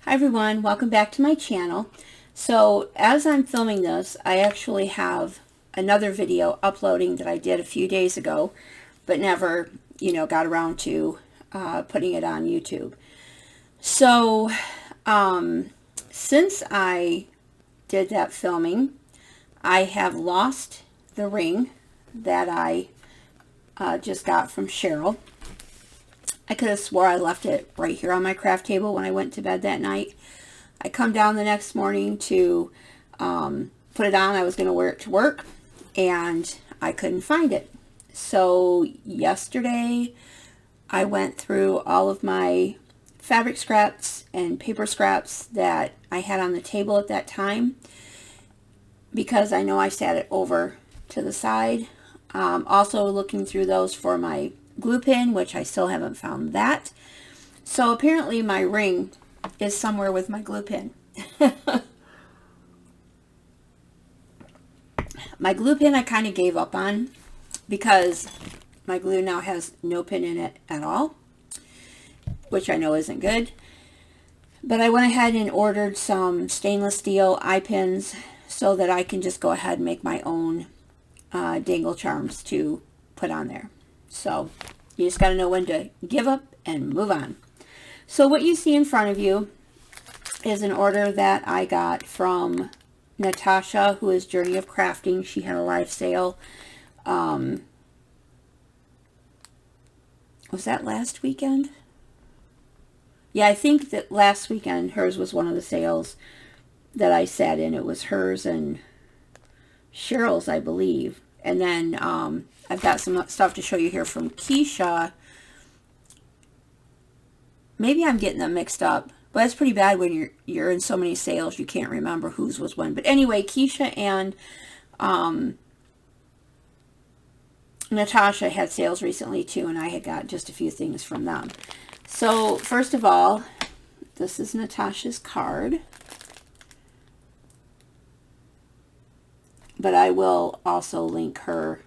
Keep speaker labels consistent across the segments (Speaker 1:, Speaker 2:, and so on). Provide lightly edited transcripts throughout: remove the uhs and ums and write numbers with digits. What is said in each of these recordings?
Speaker 1: Hi everyone, welcome back to my channel. So as I'm filming this, I actually have another video uploading that I did a few days ago, but never, got around to putting it on YouTube. So since I did that filming, I have lost the ring that I just got from Cheryl. I could have swore I left it right here on my craft table when I went to bed that night. I come down the next morning to put it on. I was going to wear it to work, and I couldn't find it. So yesterday, I went through all of my fabric scraps and paper scraps that I had on the table at that time, because I know I sat it over to the side. Also looking through those for my glue pin, which I still haven't found that. So apparently my ring is somewhere with my glue pin. My glue pin I kind of gave up on because my glue now has no pin in it at all, which I know isn't good. But I went ahead and ordered some stainless steel eye pins so that I can just go ahead and make my own dangle charms to put on there. So you just got to know when to give up and move on. So what you see in front of you is an order that I got from Natasha, who is Journey of Crafting. She had a live sale. Was that last weekend? Yeah, I think that last weekend hers was one of the sales that I sat in. It was hers and Cheryl's, I believe. And then I've got some stuff to show you here from Kiesha. Maybe I'm getting them mixed up, but it's pretty bad when you're in so many sales you can't remember whose was when. But anyway, Kiesha and Natasha had sales recently too, and I had got just a few things from them. So first of all, this is Natasha's card. But I will also link her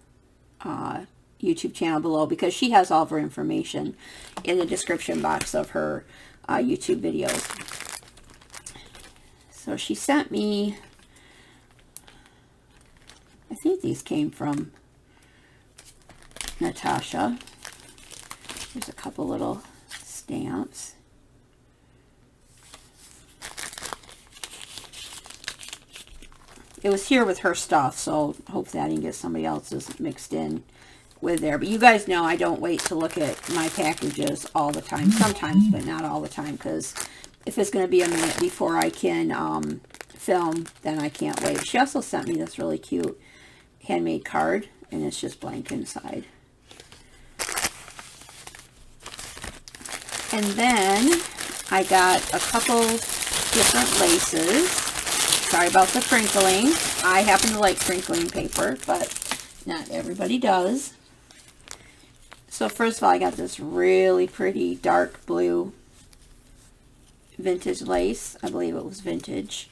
Speaker 1: YouTube channel below, because she has all of her information in the description box of her YouTube videos. So she sent me, I think these came from Natasha. There's a couple little stamps. It was here with her stuff, so hopefully I didn't get somebody else's mixed in with there. But you guys know I don't wait to look at my packages all the time. Sometimes, but not all the time, because if it's going to be a minute before I can film, then I can't wait. She also sent me this really cute handmade card, and it's just blank inside. And then I got a couple different laces. Sorry about the crinkling. I happen to like crinkling paper, but not everybody does. So first of all, I got this really pretty dark blue vintage lace. I believe it was vintage.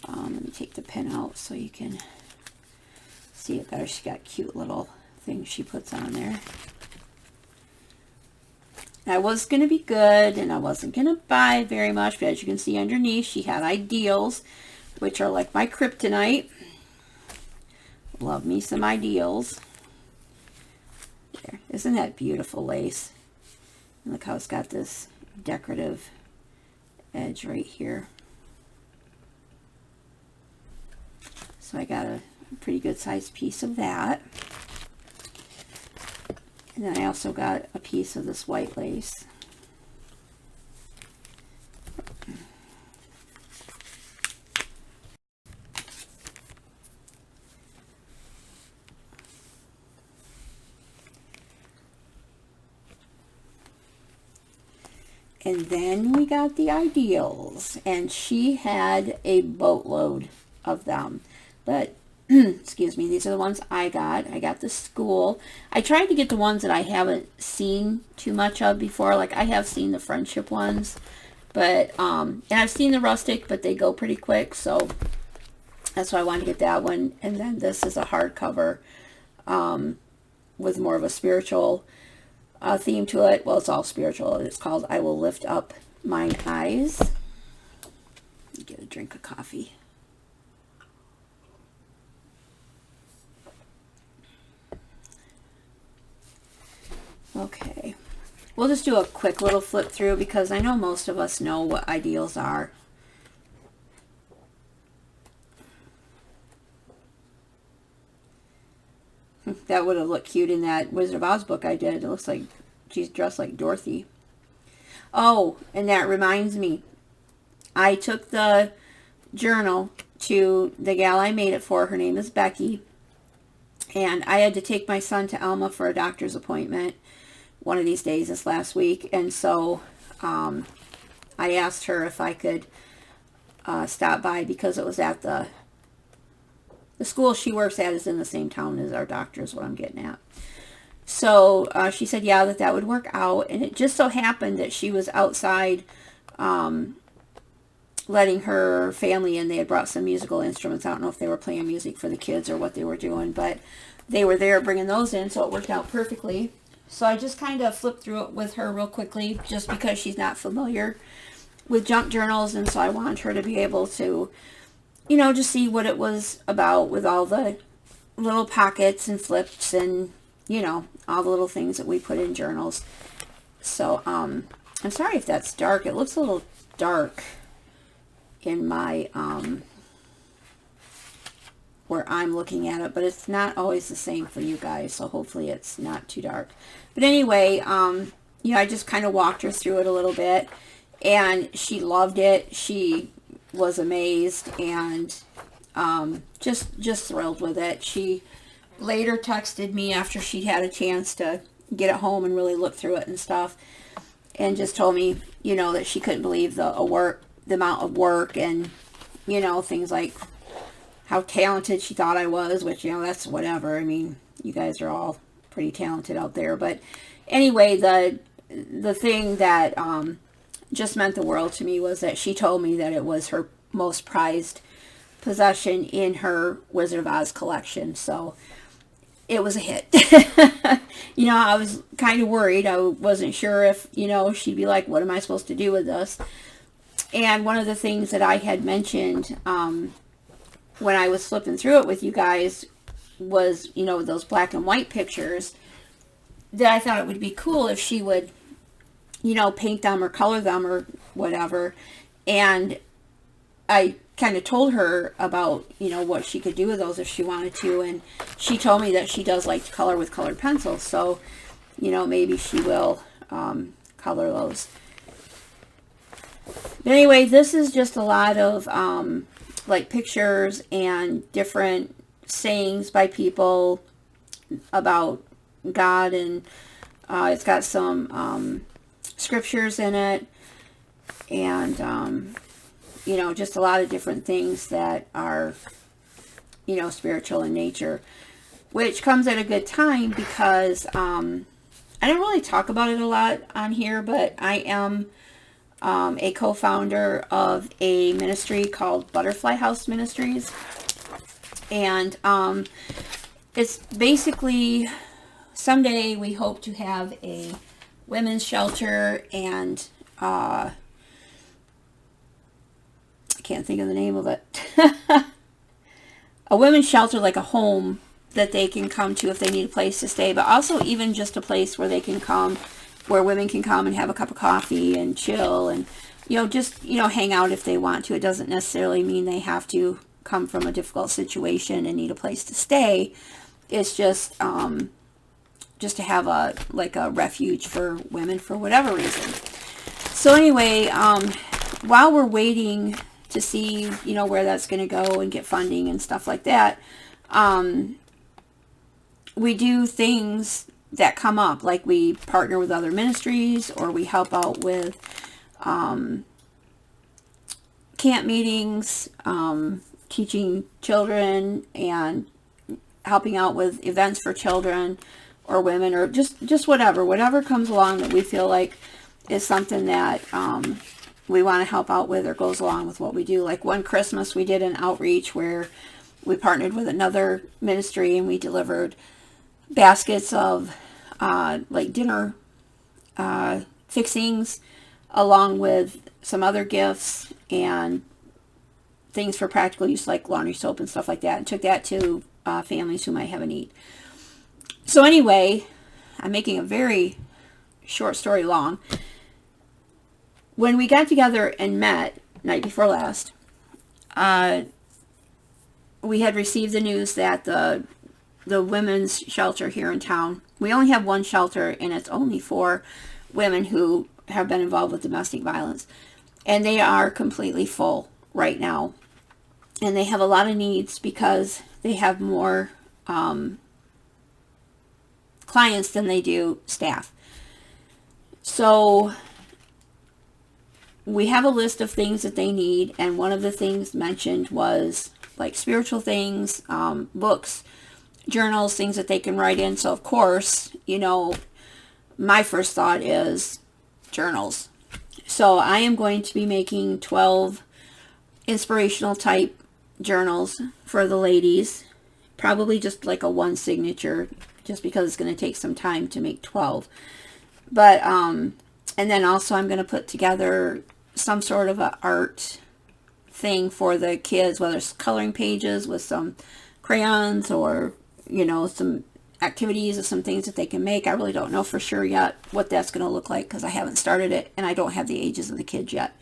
Speaker 1: Let me take the pin out so you can see it better. She got cute little things she puts on there. I was going to be good, and I wasn't going to buy very much, but as you can see underneath, she had ideals, which are like my kryptonite. Love me some ideals. There. Isn't that beautiful lace? And look how it's got this decorative edge right here. So I got a pretty good sized piece of that. And then I also got a piece of this white lace. And then we got the ideals, and she had a boatload of them. But, excuse me, these are the ones I got. I got the school. I tried to get the ones that I haven't seen too much of before. Like, I have seen the friendship ones, but, and I've seen the rustic, but they go pretty quick, so that's why I wanted to get that one. And then this is a hardcover with more of a spiritual theme to it. Well, it's all spiritual. It's called I Will Lift Up Mine Eyes. drink of coffee. Okay. We'll just do a quick little flip through because I know most of us know what ideals are. That would have looked cute in that Wizard of Oz book I did. It looks like she's dressed like Dorothy. Oh, and that reminds me. I took the journal to the gal I made it for. Her name is Becky. And I had to take my son to Elma for a doctor's appointment one of these days this last week. And so I asked her if I could stop by because it was at the school she works at is in the same town as our doctor is what I'm getting at. So she said, yeah, that would work out. And it just so happened that she was outside letting her family in. They had brought some musical instruments. I don't know if they were playing music for the kids or what they were doing, but they were there bringing those in, so it worked out perfectly. So I just kind of flipped through it with her real quickly just because she's not familiar with junk journals, and so I wanted her to be able to, you know, just see what it was about with all the little pockets and flips and, you know, all the little things that we put in journals. So I'm sorry if that's dark. It looks a little dark in my where I'm looking at it, but it's not always the same for you guys, so hopefully it's not too dark. But anyway, you know, I just kind of walked her through it a little bit, and she loved it. She was amazed and just thrilled with it. She later texted me after she'd had a chance to get it home and really look through it and stuff, and just told me, you know, that she couldn't believe the amount of work and, you know, things like how talented she thought I was, which, you know, that's whatever. I mean, you guys are all pretty talented out there. But anyway, the thing that just meant the world to me was that she told me that it was her most prized possession in her Wizard of Oz collection. So it was a hit. You know, I was kind of worried. I wasn't sure if, you know, she'd be like, what am I supposed to do with this? And one of the things that I had mentioned when I was flipping through it with you guys was, you know, those black and white pictures, that I thought it would be cool if she would, you know, paint them or color them or whatever. And I kind of told her about, you know, what she could do with those if she wanted to. And she told me that she does like to color with colored pencils. So, you know, maybe she will color those. But anyway, this is just a lot of like pictures and different sayings by people about God, and it's got some scriptures in it, and you know, just a lot of different things that are, you know, spiritual in nature, which comes at a good time because I don't really talk about it a lot on here, but I am a co-founder of a ministry called Butterfly House Ministries. And it's basically, someday we hope to have a women's shelter and I can't think of the name of it. A women's shelter, like a home that they can come to if they need a place to stay, but also even just a place where they can come, where women can come and have a cup of coffee and chill and, you know, just, you know, hang out if they want to. It doesn't necessarily mean they have to come from a difficult situation and need a place to stay. It's just to have a, like a refuge for women for whatever reason. So anyway, while we're waiting to see, you know, where that's going to go and get funding and stuff like that, we do things that come up, like we partner with other ministries, or we help out with camp meetings, teaching children and helping out with events for children or women, or just whatever comes along that we feel like is something that we want to help out with or goes along with what we do. Like one Christmas we did an outreach where we partnered with another ministry and we delivered baskets of like dinner fixings along with some other gifts, and things for practical use like laundry soap and stuff like that, and took that to families who might have a need. So anyway, I'm making a very short story long. When we got together and met night before last, we had received the news that the women's shelter here in town, we only have one shelter, and it's only for women who have been involved with domestic violence, and they are completely full right now, and they have a lot of needs because they have more clients than they do staff. So we have a list of things that they need, and one of the things mentioned was like spiritual things, books, journals, things that they can write in. So of course, you know, my first thought is journals. So I am going to be making 12 inspirational type journals for the ladies, probably just like a one signature, just because it's going to take some time to make 12. But and then also I'm going to put together some sort of a art thing for the kids, whether it's coloring pages with some crayons, or you know, some activities or some things that they can make. I really don't know for sure yet what that's going to look like, because I haven't started it and I don't have the ages of the kids yet.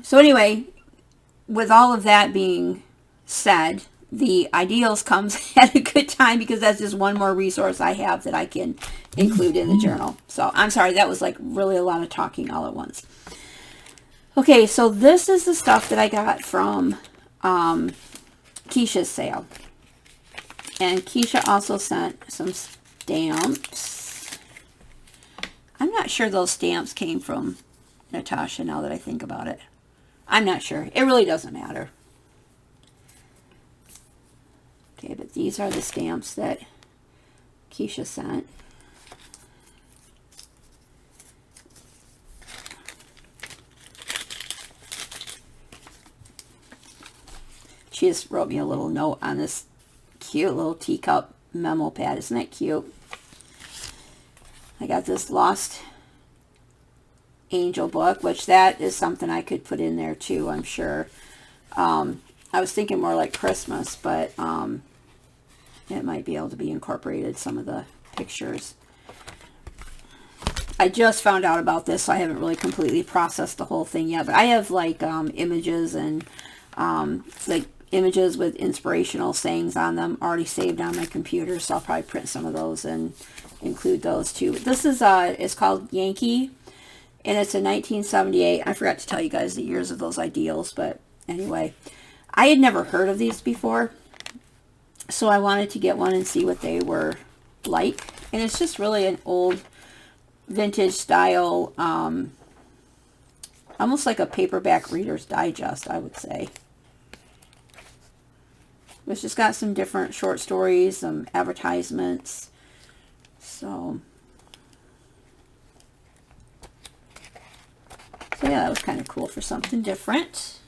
Speaker 1: So anyway, with all of that being said, the ideals comes at a good time, because that's just one more resource I have that I can include in the journal. So I'm sorry, that was like really a lot of talking all at once. Okay, so this is the stuff that I got from Kiesha's sale. And Kiesha also sent some stamps. I'm not sure those stamps came from Natasha, now that I think about it. I'm not sure. It really doesn't matter. Okay, but these are the stamps that Kiesha sent. She just wrote me a little note on this cute little teacup memo pad. Isn't that cute? I got this Lost Angel book, which that is something I could put in there too, I'm sure. I was thinking more like Christmas, but it might be able to be incorporated, some of the pictures. I just found out about this, so I haven't really completely processed the whole thing yet, but I have like images and like images with inspirational sayings on them already saved on my computer, so I'll probably print some of those and include those too. This is it's called Yankee, and it's a 1978. I forgot to tell you guys the years of those ideals, but anyway, I had never heard of these before, so I wanted to get one and see what they were like. And it's just really an old vintage style, almost like a paperback Reader's Digest, I would say. It's just got some different short stories, some advertisements. So yeah, that was kind of cool for something different.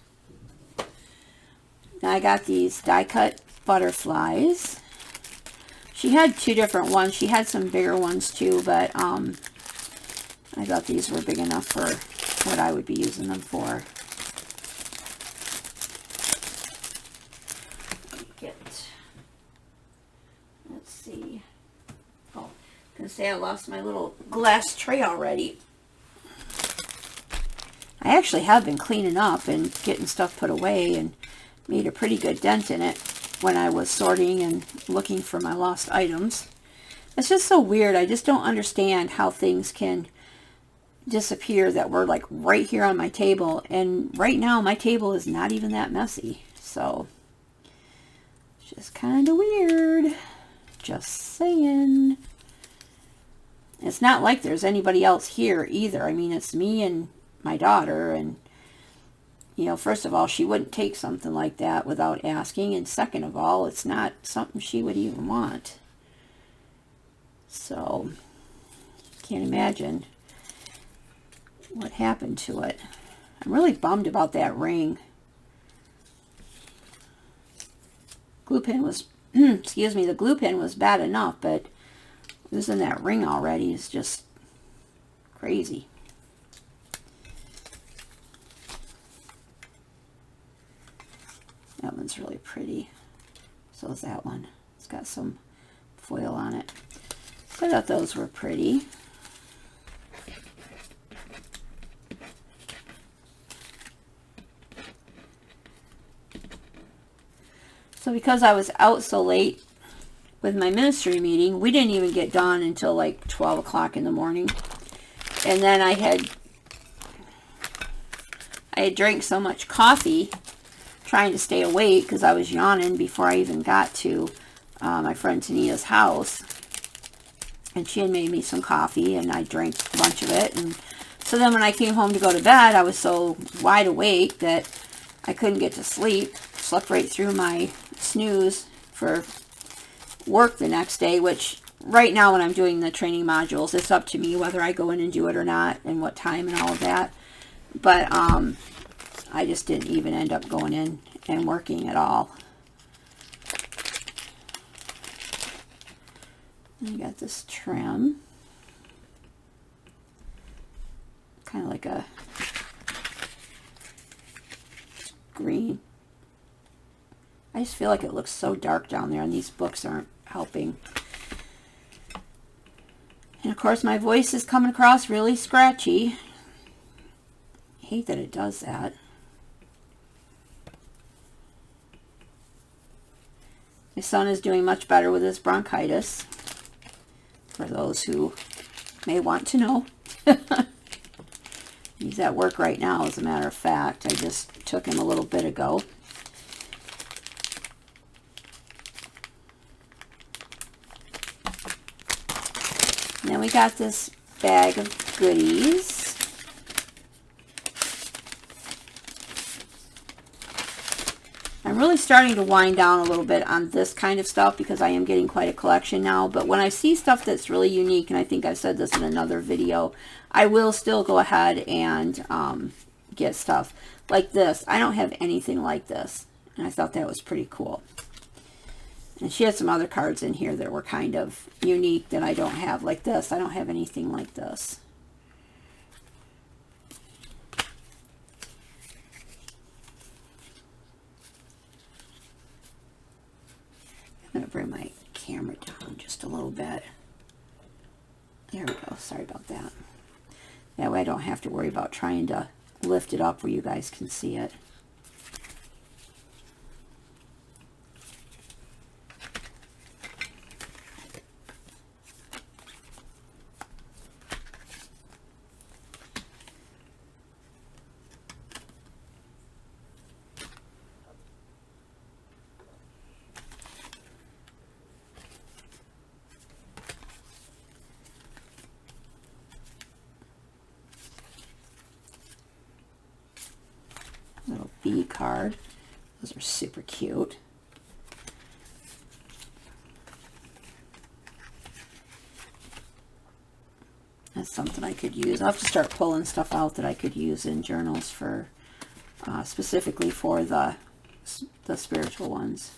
Speaker 1: Now I got these die cut butterflies. She had two different ones. She had some bigger ones too, but I thought these were big enough for what I would be using them for. Let's see. Oh, I was going to say I lost my little glass tray already. I actually have been cleaning up and getting stuff put away, and made a pretty good dent in it when I was sorting and looking for my lost items. It's just so weird. I just don't understand how things can disappear that were like right here on my table, and right now my table is not even that messy. So it's just kind of weird. Just saying. It's not like there's anybody else here either. I mean, it's me and my daughter, and you know, first of all, she wouldn't take something like that without asking, and second of all, it's not something she would even want. So can't imagine what happened to it. I'm really bummed about that ring. Glue pen was excuse me, the glue pen was bad enough, but losing that ring already is just crazy. That one's really pretty. So is that one. It's got some foil on it. So I thought those were pretty. So because I was out so late with my ministry meeting, we didn't even get done until like 12 o'clock in the morning. And then I had drank so much coffee trying to stay awake because I was yawning before I even got to my friend Tania's house. And she had made me some coffee and I drank a bunch of it. And so then when I came home to go to bed, I was so wide awake that I couldn't get to sleep. Slept right through my snooze for work the next day, which right now when I'm doing the training modules, it's up to me whether I go in and do it or not and what time and all of that. But I just didn't even end up going in and working at all. And I got this trim. Kind of like a green. I just feel like it looks so dark down there and these books aren't helping. And of course my voice is coming across really scratchy. I hate that it does that. My son is doing much better with his bronchitis, for those who may want to know. He's at work right now, as a matter of fact. I just took him a little bit ago. And then we got this bag of goodies. I'm really starting to wind down a little bit on this kind of stuff because I am getting quite a collection now. But when I see stuff that's really unique, and I think I've said this in another video, I will still go ahead and get stuff like this. I don't have anything like this, and I thought that was pretty cool. And she had some other cards in here that were kind of unique that I don't have, like this. I don't have anything like this. I'm going to bring my camera down just a little bit. There we go. Sorry about that. That way I don't have to worry about trying to lift it up where you guys can see it. Little bee card. Those are super cute. That's something I could use. I'll have to start pulling stuff out that I could use in journals for specifically for the spiritual ones.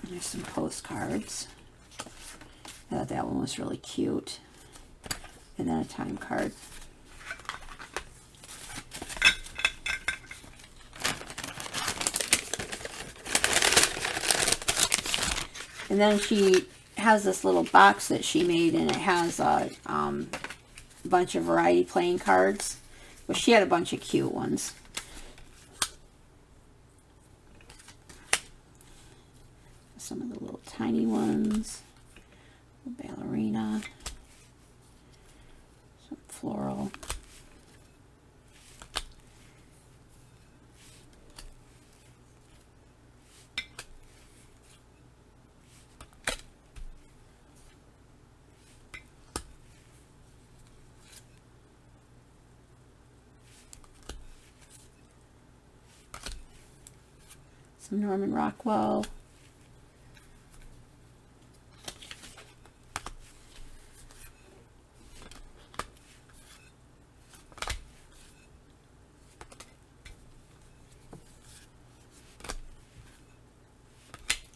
Speaker 1: There's some postcards. I thought that one was really cute. And then a time card. And then she has this little box that she made, and it has a bunch of variety playing cards. Well, she had a bunch of cute ones. Some of the little tiny ones. Ballerina. Some floral. Some Norman Rockwell.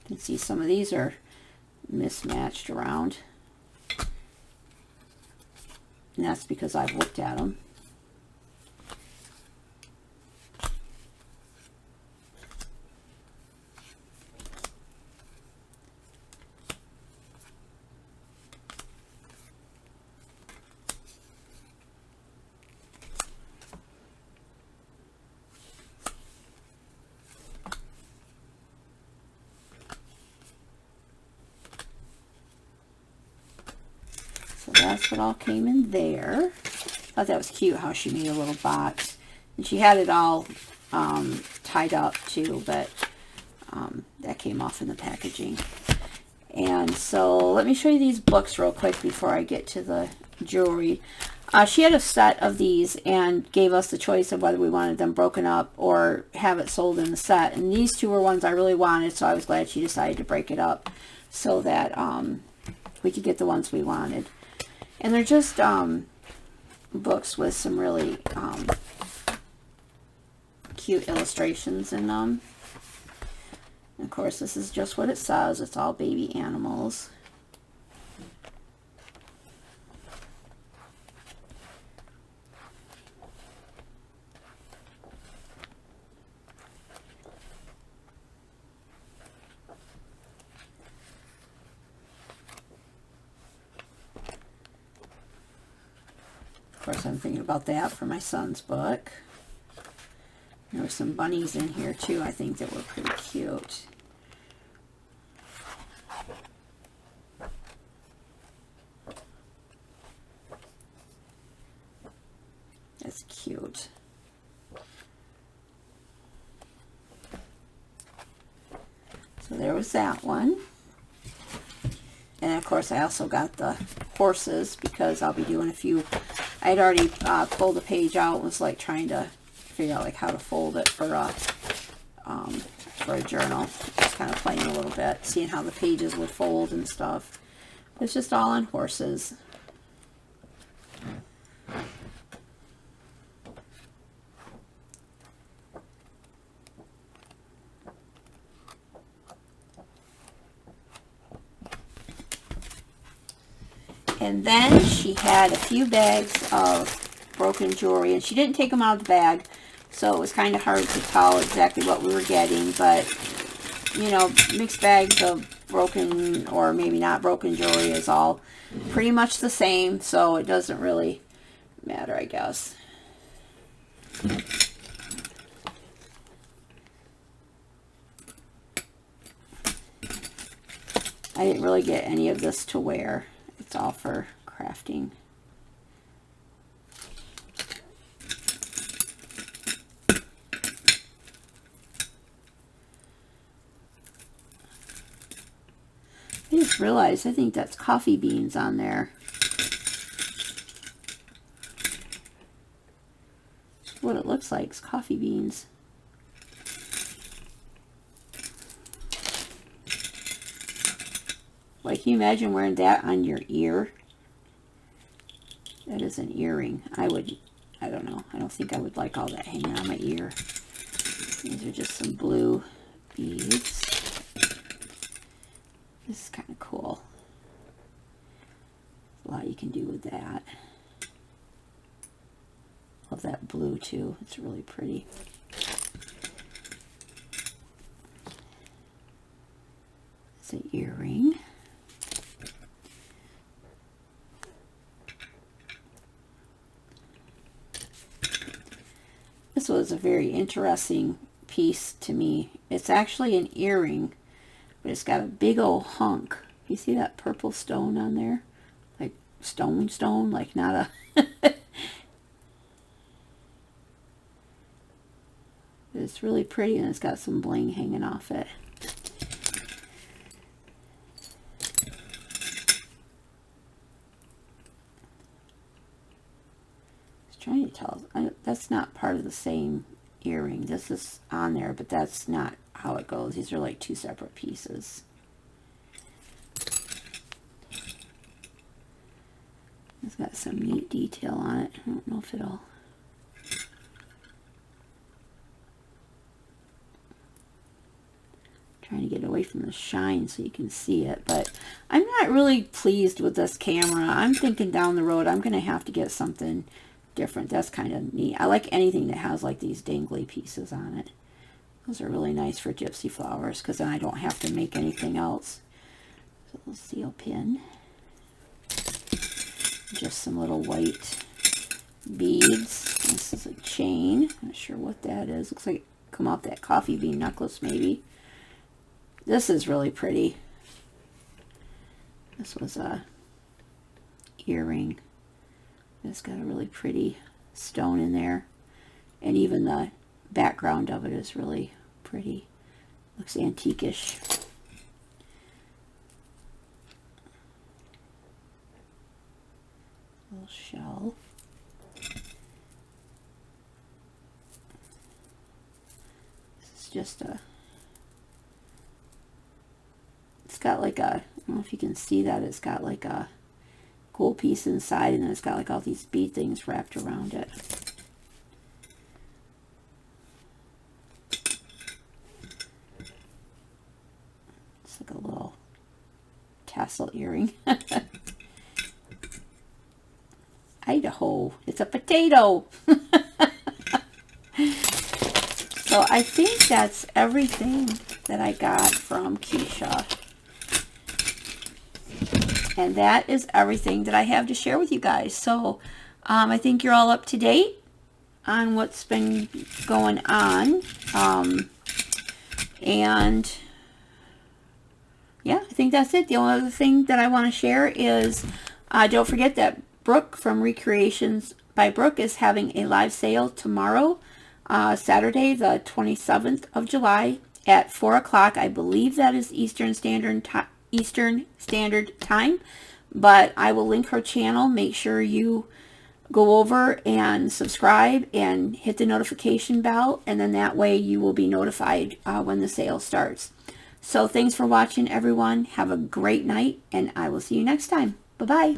Speaker 1: You can see some of these are mismatched around. And that's because I've looked at them. So that's what all came in there. I thought that was cute how she made a little box. And she had it all tied up too, but that came off in the packaging. And so let me show you these books real quick before I get to the jewelry. She had a set of these and gave us the choice of whether we wanted them broken up or have it sold in the set. And these two were ones I really wanted, so I was glad she decided to break it up so that we could get the ones we wanted. And they're just books with some really cute illustrations in them. And of course, this is just what it says. It's all baby animals. Of course, I'm thinking about that for my son's book. There were some bunnies in here too, I think, that were pretty cute. That's cute. So there was that one. And of course I also got the horses because I'll be doing a few. I'd already pulled a page out and was like trying to figure out like how to fold it for a journal. Just kind of playing a little bit, seeing how the pages would fold and stuff. It's just all on horses. And then she had a few bags of broken jewelry, and she didn't take them out of the bag, so it was kind of hard to tell exactly what we were getting. But, you know, mixed bags of broken or maybe not broken jewelry is all pretty much the same, so it doesn't really matter, I guess. I didn't really get any of this to wear. It's all for crafting. I just realized I think that's coffee beans on there. What it looks like is coffee beans. Like, can you imagine wearing that on your ear? That is an earring. I don't know. I don't think I would like all that hanging on my ear. These are just some blue beads. This is kind of cool. There's a lot you can do with that. Love that blue too. It's really pretty. It's an earring. This was a very interesting piece to me. It's actually an earring, but it's got a big old hunk. You see that purple stone on there? Like stone, like not a... It's really pretty, and it's got some bling hanging off it. Trying to tell, that's not part of the same earring. This is on there, but that's not how it goes. These are like two separate pieces. It's got some neat detail on it. I don't know if it'll... trying to get away from the shine so you can see it, but I'm not really pleased with this camera. I'm thinking down the road I'm going to have to get something different. That's kind of neat. I like anything that has like these dangly pieces on it. Those are really nice for gypsy flowers because then I don't have to make anything else. So a seal pin. Just some little white beads. This is a chain. Not sure what that is. Looks like it come off that coffee bean necklace maybe. This is really pretty. This was a earring. It's got a really pretty stone in there. And even the background of it is really pretty. Looks antique-ish. Little shell. This is just a, it's got like a, I don't know if you can see that, it's got like a gold piece inside, and then it's got like all these bead things wrapped around it. It's like a little tassel earring. Idaho. It's a potato. So I think that's everything that I got from Kiesha. And that is everything that I have to share with you guys. So I think you're all up to date on what's been going on. And yeah, I think that's it. The only other thing that I want to share is don't forget that Brooke from Kreations by Brooke is having a live sale tomorrow, Saturday, the 27th of July at 4 o'clock. I believe that is Eastern Standard Time, but I will link her channel. Make sure you go over and subscribe and hit the notification bell, and then that way you will be notified when the sale starts. So thanks for watching, everyone. Have a great night, and I will see you next time. Bye-bye.